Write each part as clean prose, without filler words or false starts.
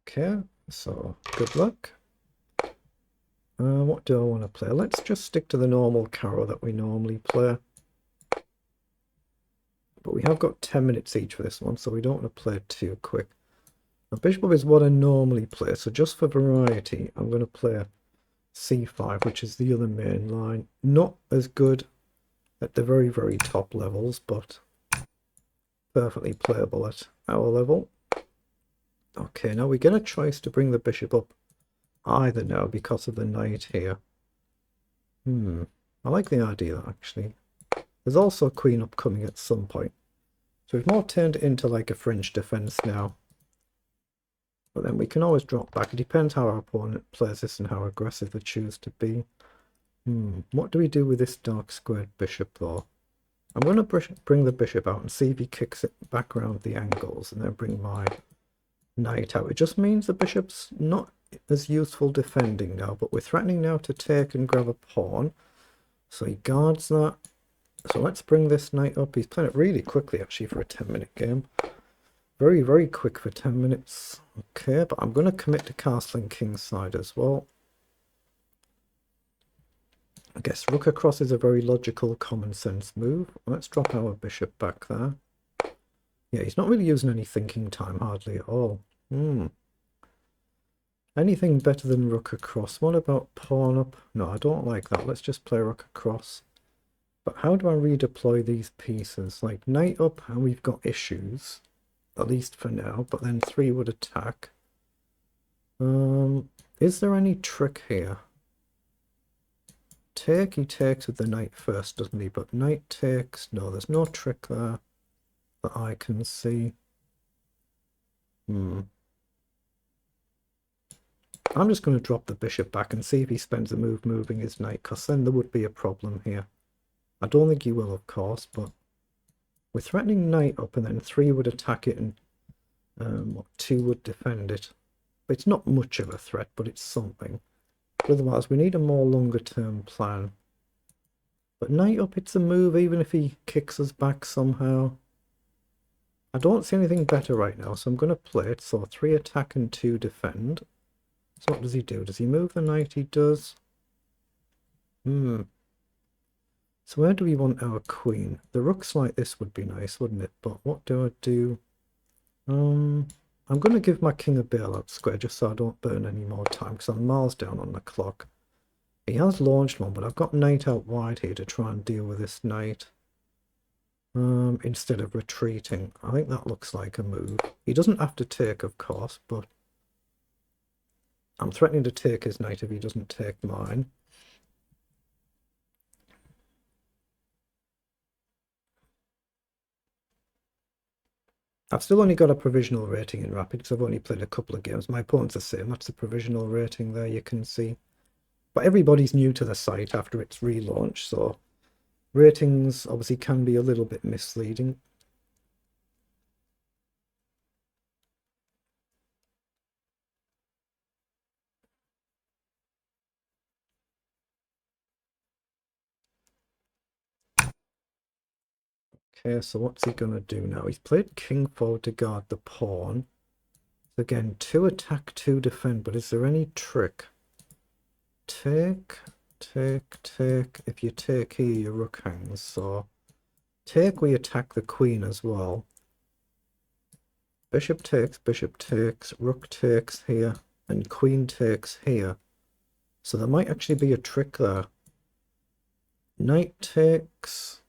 Okay, so good luck. What do I want to play? Let's just stick to the normal carrow that we normally play. But we have got 10 minutes each for this one, so we don't want to play it too quick. Now, bishop is what I normally play, so just for variety, I'm going to play c5, which is the other main line. Not as good at the very, very top levels, but perfectly playable at our level. Okay, now we get a choice to bring the bishop up either now because of the knight here. I like the idea, actually. There's also a queen up coming at some point. So we've more turned it into like a French defense now. But then we can always drop back. It depends how our opponent plays this and how aggressive they choose to be. What do we do with this dark squared bishop though? I'm going to bring the bishop out and see if he kicks it back around the angles and then bring my knight out. It just means the bishop's not as useful defending now, but we're threatening now to take and grab a pawn. So he guards that. So let's bring this knight up. He's playing it really quickly actually for a 10-minute game. Very, very quick for 10 minutes. Okay, but I'm going to commit to castling kingside as well. I guess rook across is a very logical, common sense move. Let's drop our bishop back there. Yeah, he's not really using any thinking time, hardly at all. Anything better than rook across? What about pawn up? No, I don't like that. Let's just play rook across. But how do I redeploy these pieces? Like knight up, and we've got issues. At least for now. But then 3 would attack. Is there any trick here? Take, he takes with the knight first, doesn't he? But knight takes, no, there's no trick there that I can see. I'm just going to drop the bishop back and see if he spends a move moving his knight, because then there would be a problem here. I don't think he will, of course, but we're threatening knight up, and then 3 would attack it, and 2 would defend it. It's not much of a threat, but it's something. But otherwise, we need a more longer-term plan. But knight up, it's a move, even if he kicks us back somehow. I don't see anything better right now, so I'm going to play it. So 3 attack and 2 defend. So what does he do? Does he move the knight? He does. So where do we want our queen? The rooks like this would be nice, wouldn't it? But what do I do? I'm going to give my king a bailout square just so I don't burn any more time, because I'm miles down on the clock. He has launched one, but I've got knight out wide here to try and deal with this knight. Instead of retreating. I think that looks like a move. He doesn't have to take, of course, but I'm threatening to take his knight if he doesn't take mine. I've still only got a provisional rating in Rapid because I've only played a couple of games. My opponent's the same. That's the provisional rating there, you can see. But everybody's new to the site after its relaunch, so ratings obviously can be a little bit misleading. Okay, so what's he going to do now? He's played king forward to guard the pawn. So again, 2 attack, 2 defend, but is there any trick? Take, take, take. If you take here, your rook hangs. So take, we attack the queen as well. Bishop takes, rook takes here, and queen takes here. So there might actually be a trick there. Knight takes,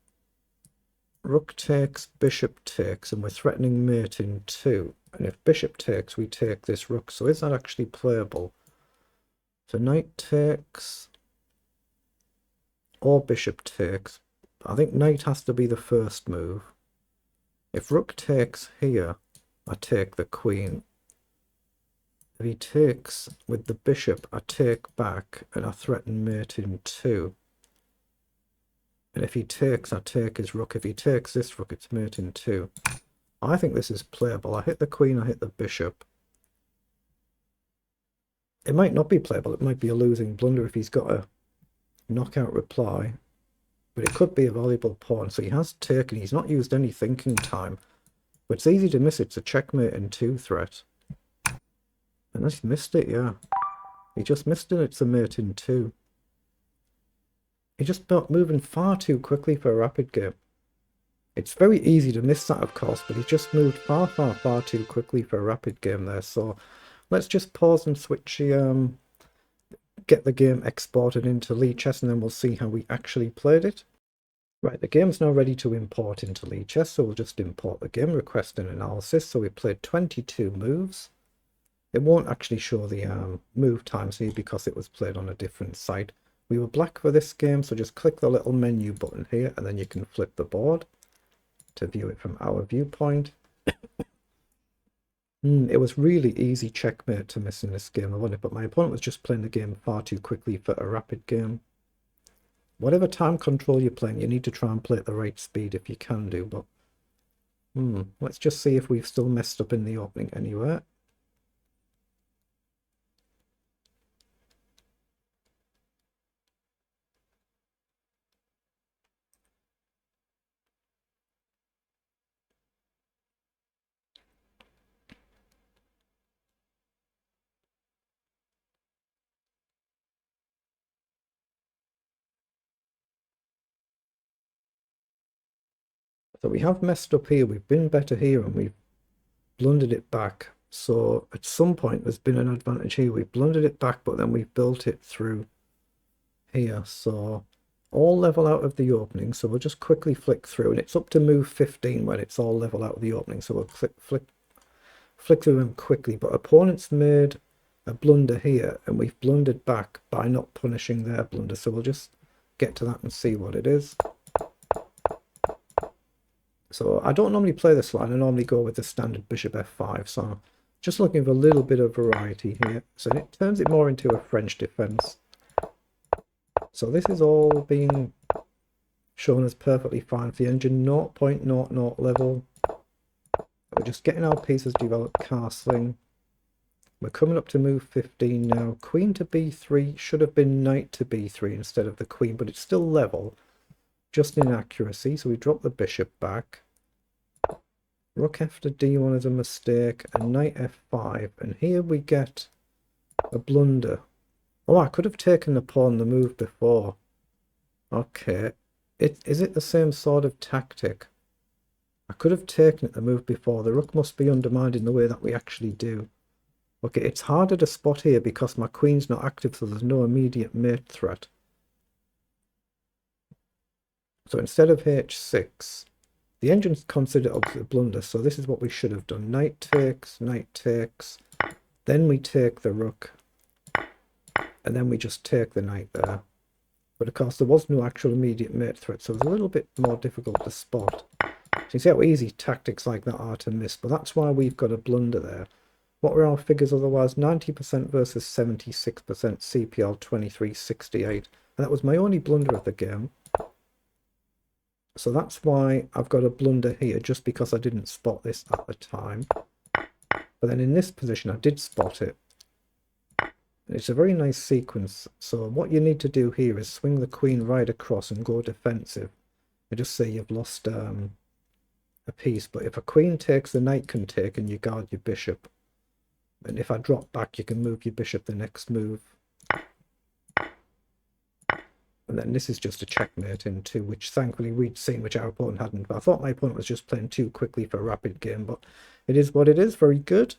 rook takes, bishop takes, and we're threatening mate in 2. And if bishop takes, we take this rook. So is that actually playable? So knight takes or bishop takes. I think knight has to be the first move. If rook takes here, I take the queen. If he takes with the bishop, I take back and I threaten mate in 2. And if he takes, I take his rook. If he takes this rook, it's mate in 2. I think this is playable. I hit the queen, I hit the bishop. It might not be playable. It might be a losing blunder if he's got a knockout reply. But it could be a valuable pawn. So he has taken. He's not used any thinking time. But it's easy to miss. It's a checkmate in 2 threat. And he's missed it, yeah. He just missed it, it's a mate in 2. He just got moving far too quickly for a rapid game. It's very easy to miss that, of course, but he just moved far too quickly for a rapid game there. So let's just pause and switch the, get the game exported into lichess, and then we'll see how we actually played it. Right, the game's now ready to import into lichess, so we'll just import the game, request an analysis. So we played 22 moves. It won't actually show the move times here because it was played on a different site. We were black for this game, so just click the little menu button here, and then you can flip the board to view it from our viewpoint. It was really easy checkmate to miss in this game, I wonder, but my opponent was just playing the game far too quickly for a rapid game. Whatever time control you're playing, you need to try and play at the right speed if you can do, but let's just see if we've still messed up in the opening anywhere. So we have messed up here, we've been better here, and we've blundered it back. So at some point there's been an advantage here. We've blundered it back, but then we've built it through here. So all level out of the opening. So we'll just quickly flick through, and it's up to move 15 when it's all level out of the opening. So we'll flick through them quickly. But opponents made a blunder here, and we've blundered back by not punishing their blunder. So we'll just get to that and see what it is. So I don't normally play this line. I normally go with the standard bishop f5. So just looking for a little bit of variety here. So it turns it more into a French defense. So this is all being shown as perfectly fine for the engine 0.00 level. We're just getting our pieces developed, castling. We're coming up to move 15 now. Queen to b3 should have been knight to b3 instead of the queen, but it's still level. Just inaccuracy, so we drop the bishop back. Rook after d1 is a mistake, and knight f5, and here we get a blunder. Oh, I could have taken the pawn the move before. Okay, is it the same sort of tactic? I could have taken it the move before. The rook must be undermined in the way that we actually do. Okay, it's harder to spot here because my queen's not active, so there's no immediate mate threat. So instead of h6, the engine's considered obviously a blunder, so this is what we should have done. Knight takes, then we take the rook, and then we just take the knight there. But of course there was no actual immediate mate threat, so it was a little bit more difficult to spot. So you see how easy tactics like that are to miss, but that's why we've got a blunder there. What were our figures otherwise? 90% versus 76%, CPL 2368. And that was my only blunder of the game. So that's why I've got a blunder here, just because I didn't spot this at the time. But then in this position I did spot it. It's a very nice sequence. So what you need to do here is swing the queen right across and go defensive. And just say you've lost a piece. But if a queen takes, the knight can take and you guard your bishop. And if I drop back, you can move your bishop the next move. And then this is just a checkmate in 2, which thankfully we'd seen, which our opponent hadn't. But I thought my opponent was just playing too quickly for a rapid game, but it is what it is. Very good.